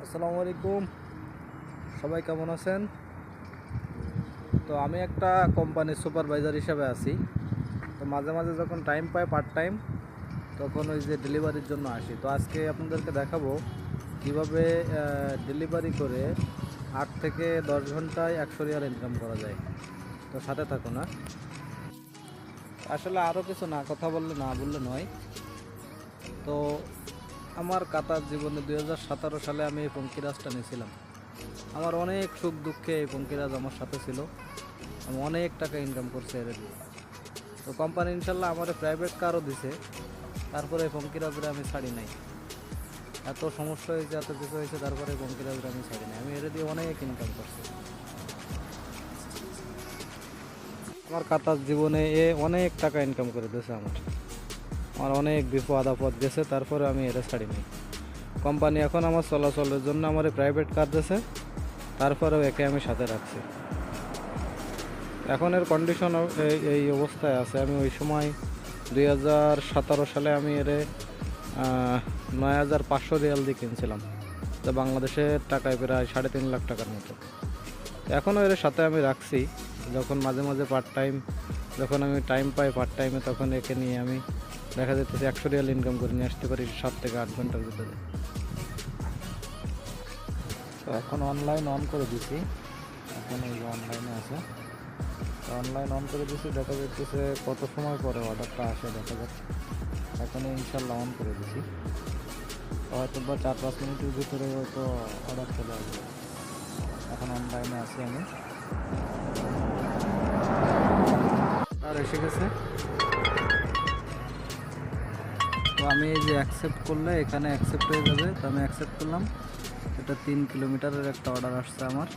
আসসালামু আলাইকুম, সবাই কেমন আছেন? তো আমি একটা কোম্পানির সুপারভাইজার হিসেবে আছি। তো মাঝে মাঝে যখন টাইম পাই পার্ট টাইম, তখন ওই যে ডেলিভারির জন্য আসি। তো আজকে আপনাদেরকে দেখাবো কিভাবে ডেলিভারি করে 8 থেকে 10 ঘন্টায় 100 রিয়াল ইনকাম করা যায়। তো সাথে থাকুন। না আসলে আরও কিছু না কথা বললে না বললে নয়। তো আমার কাতার জীবনে 2017 সালে আমি এই পঙ্কিরাজটা নিয়েছিলাম। আমার অনেক সুখ দুঃখে এই পঙ্কিরাজ আমার সাথে ছিল। আমি অনেক টাকা ইনকাম করছি এর দিয়ে। তো কোম্পানি ইনশাল্লাহ আমার প্রাইভেট কারও দিছে, তারপরে এই পঙ্কিরাজরে আমি ছাড়ি নাই। এত সমস্যা হয়েছে, এত কিছু হয়েছে, তারপরে পঙ্কিরাজরে আমি ছাড়ি নাই। আমি এর দিয়ে অনেক ইনকাম করছি। আমার কাতার জীবনে এ অনেক টাকা ইনকাম করে দিয়েছে। আমার অনেক বিপদ আপদ গেছে, তারপরে আমি এটা ছাড়ি নাই। কোম্পানি এখন আমার চলাচলের জন্য আমার প্রাইভেট কার দিয়েছে, তারপরেও একে আমি সাথে রাখছি। এখন এর কন্ডিশন এই অবস্থায় আছে। আমি ওই সময় 2017 সালে আমি এর 9,500 রিয়াল দিয়ে কিনছিলাম, তো বাংলাদেশের টাকায় প্রায় 3.5 লাখ টাকার মতো। এখনও এর সাথে আমি রাখছি। যখন মাঝে মাঝে যখন আমি টাইম পাই পার্ট টাইমে, তখন একে নিয়ে আমি দেখা যেতেছে 100 রিয়াল ইনকাম করে নিয়ে আসতে পারি 7 থেকে 8 ঘন্টার ভিতরে। তো এখন অনলাইন অন করে দিছি। এখন এই অনলাইনে আছে, অনলাইন অন করে দিছি। দেখা যাচ্ছে কত সময় পরে অর্ডারটা আসে দেখা যাচ্ছে। এখন ইনশাল্লাহ অন করে দিছি, হয়তো বা 4-5 মিনিটের ভিতরে হয়তো অর্ডার চলে আসবে। এখন অনলাইনে আছি আমি, আর এসে গেছে। তো আমি এই যে অ্যাকসেপ্ট করলে এখানে অ্যাকসেপ্ট হয়ে যাবে। তো আমি অ্যাকসেপ্ট করলাম। এটা 3 কিলোমিটারের একটা অর্ডার আসছে আমার।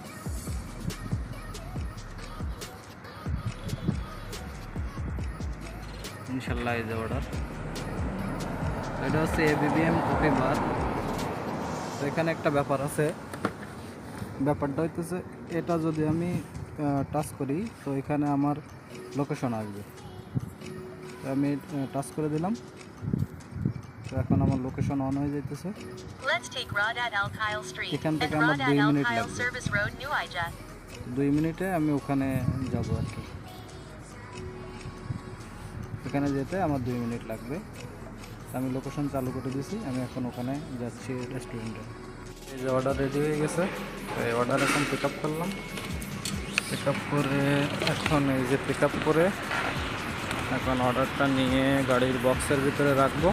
ইনশাল্লাহ এই যে অর্ডার, এটা হচ্ছে ABBM কফি বার। তো এখানে একটা ব্যাপার আছে, ব্যাপারটা হইতেছে এটা যদি আমি টাচ করি, তো এখানে আমার লোকেশন আসবে। তো আমি টাচ করে দিলাম। তো এখন আমার লোকেশন অন হয়ে যাইতেছে। এখান থেকে আমার 2 মিনিট লাগবে। 2 মিনিটে আমি ওখানে যাব আর কি। এখানে যেতে আমার 2 মিনিট লাগবে। আমি লোকেশন চালু করে দিয়েছি। আমি এখন ওখানে যাচ্ছি রেস্টুরেন্টে। এই যে অর্ডার রেডি হয়ে গেছে। এই অর্ডার এখন পিক আপ করলাম। পিক আপ করে এখন এই যে পিক আপ করে এখন অর্ডারটা নিয়ে গাড়ির বক্সের ভিতরে রাখবো।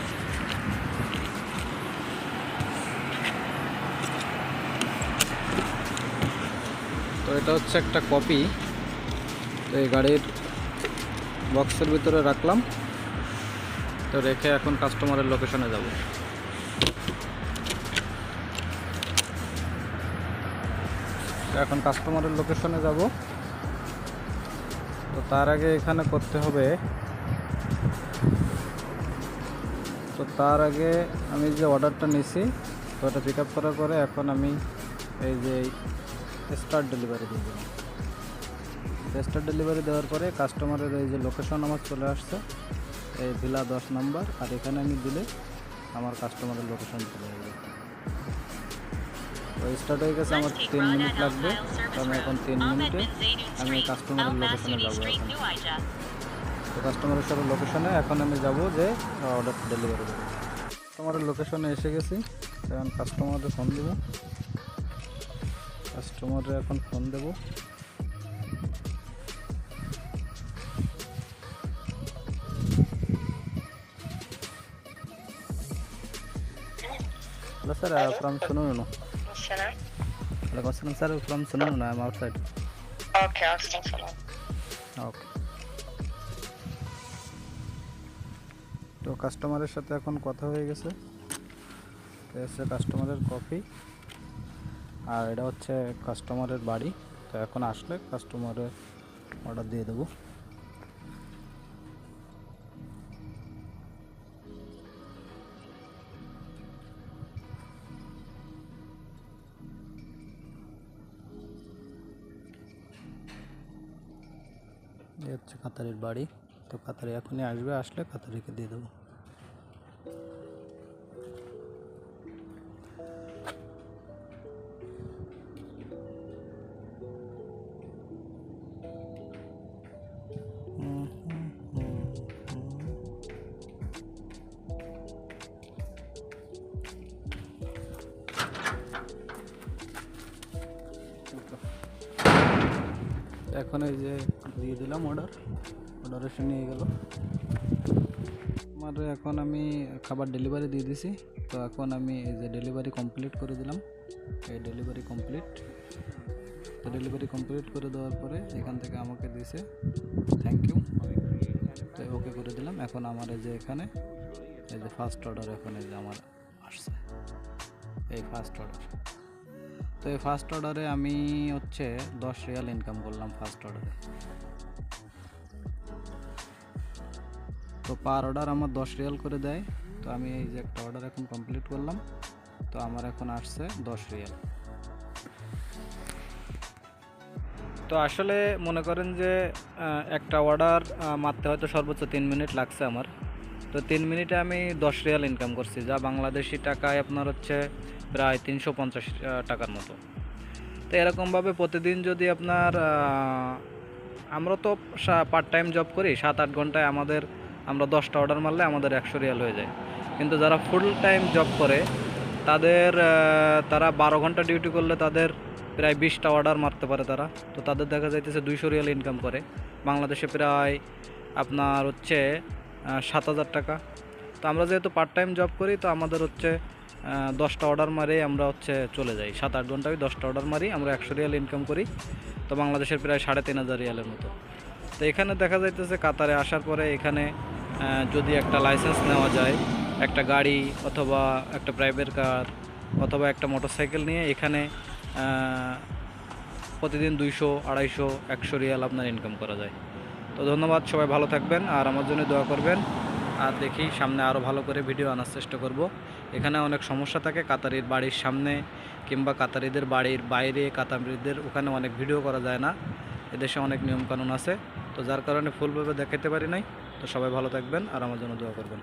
তো এটা হচ্ছে একটা কপি। তো এই গাড়ির বক্সের ভিতরে রাখলাম। তো রেখে এখন কাস্টমারের লোকেশনে যাব। এখন কাস্টমারের লোকেশনে যাব। তো তার আগে এখানে করতে হবে, তো তার আগে আমি যে অর্ডারটা নিয়েছি, তো ওটা পিক আপ করার পরে এখন আমি এই যে স্টার্ট ডেলিভারি দিয়ে দিলাম। স্টার্ট ডেলিভারি দেওয়ার পরে কাস্টমারের এই যে লোকেশন আমার চলে আসছে, এই ভিলা 10 নম্বর। আর এখানে আমি দিলে আমার কাস্টমারের লোকেশন চলে যাবে। তো স্টার্ট হয়ে গেছে, আমার 3 মিনিট লাগবে। তো আমি এখন 3 মিনিটে আমি কাস্টমারের লোকেশনে যাবো। এখন তো কাস্টমারের সাথে লোকেশনে এখন আমি যাব যে অর্ডার ডেলিভারি দেবো। কাস্টমারের লোকেশনে এসে গেছি। এখন কাস্টমারের ফোন দেবো। কাস্টমারে এখন ফোন দেবো। Hello sir, from Sununu. Hello. Hello sir, from Sununu. I'm outside. Okay, I'll stay for now. Okay. তো কাস্টমারের সাথে এখন কথা হয়ে গেছে। এসে কাস্টমারের কপি, আর এটা হচ্ছে কাস্টমারের বাড়ি। তো এখন আসলে কাস্টমারের অর্ডার দিয়ে দেবো। এই হচ্ছে কাতারের বাড়ি। তো কাতারে এখনই আসবে, আসলে কাতারিকে দিয়ে দেবো। এখন এই যে দিয়ে দিলাম অর্ডার এসে নিয়ে গেল আমার। এখন আমি খাবার ডেলিভারি দিয়ে দিছি। তো এখন আমি এই যে ডেলিভারি কমপ্লিট করে দিলাম। এই ডেলিভারি কমপ্লিট। তো ডেলিভারি কমপ্লিট করে দেওয়ার পরে এখান থেকে আমাকে দিয়েছে থ্যাংক ইউ। তো ওকে করে দিলাম। এখন আমার এই যে এখানে এই যে ফার্স্ট অর্ডার এখন এই যে আমার আসছে এই ফার্স্ট অর্ডার। তো এই ফার্স্ট অর্ডারে আমি হচ্ছে 10 রিয়াল ইনকাম করলাম ফার্স্ট অর্ডারে। তো পার অর্ডার আমার 10 রিয়াল করে দেয়। তো আমি এই যে একটা অর্ডার এখন কমপ্লিট করলাম। তো আমার এখন আসছে 10 রিয়াল। তো আসলে মনে করেন যে একটা অর্ডার মারতে হয়তো সর্বোচ্চ 3 মিনিট লাগছে আমার। তো 3 মিনিটে আমি 10 রিয়াল ইনকাম করছি, যা বাংলাদেশি টাকায় আপনার হচ্ছে প্রায় 350 টাকার মতো। তো এরকমভাবে প্রতিদিন যদি আপনার আমরা তো পার্ট টাইম জব করি 7-8 ঘন্টায় আমরা 10টা অর্ডার মারলে আমাদের 100 রিয়াল হয়ে যায়। কিন্তু যারা ফুল টাইম জব করে তারা 12 ঘন্টা ডিউটি করলে তাদের প্রায় 20টা অর্ডার মারতে পারে তারা। তো তাদের দেখা যাইতেছে 200 রিয়াল ইনকাম করে। বাংলাদেশে প্রায় আপনার হচ্ছে 7,000 টাকা। তো আমরা যেহেতু পার্ট টাইম জব করি তো আমাদের হচ্ছে 10টা অর্ডার মারে আমরা হচ্ছে চলে যাই। 7-8 ঘন্টায় 10টা অর্ডার মারি, আমরা 100 রিয়াল ইনকাম করি। তো বাংলাদেশের প্রায় 3,500 রিয়ালের মতো। তো এখানে দেখা যাইতেছে কাতারে আসার পরে এখানে যদি একটা লাইসেন্স নেওয়া যায়, একটা গাড়ি অথবা একটা প্রাইভেট কার অথবা একটা মোটরসাইকেল নিয়ে এখানে প্রতিদিন 200, 250, 100 রিয়াল আপনার ইনকাম করা যায়। তো ধন্যবাদ, সবাই ভালো থাকবেন আর আমার জন্য দোয়া করবেন। আর দেখি সামনে আরও ভালো করে ভিডিও আনার চেষ্টা করব। এখানে অনেক সমস্যা থাকে কাতারির বাড়ির সামনে কিংবা কাতারিদের বাড়ির বাইরে, কাতারিদের ওখানে অনেক ভিডিও করা যায় না। এদেশে অনেক নিয়মকানুন আছে, তো যার কারণে ফুলভাবে দেখাতে পারি নাই। তো সবাই ভালো থাকবেন আর আমার জন্য দোয়া করবেন।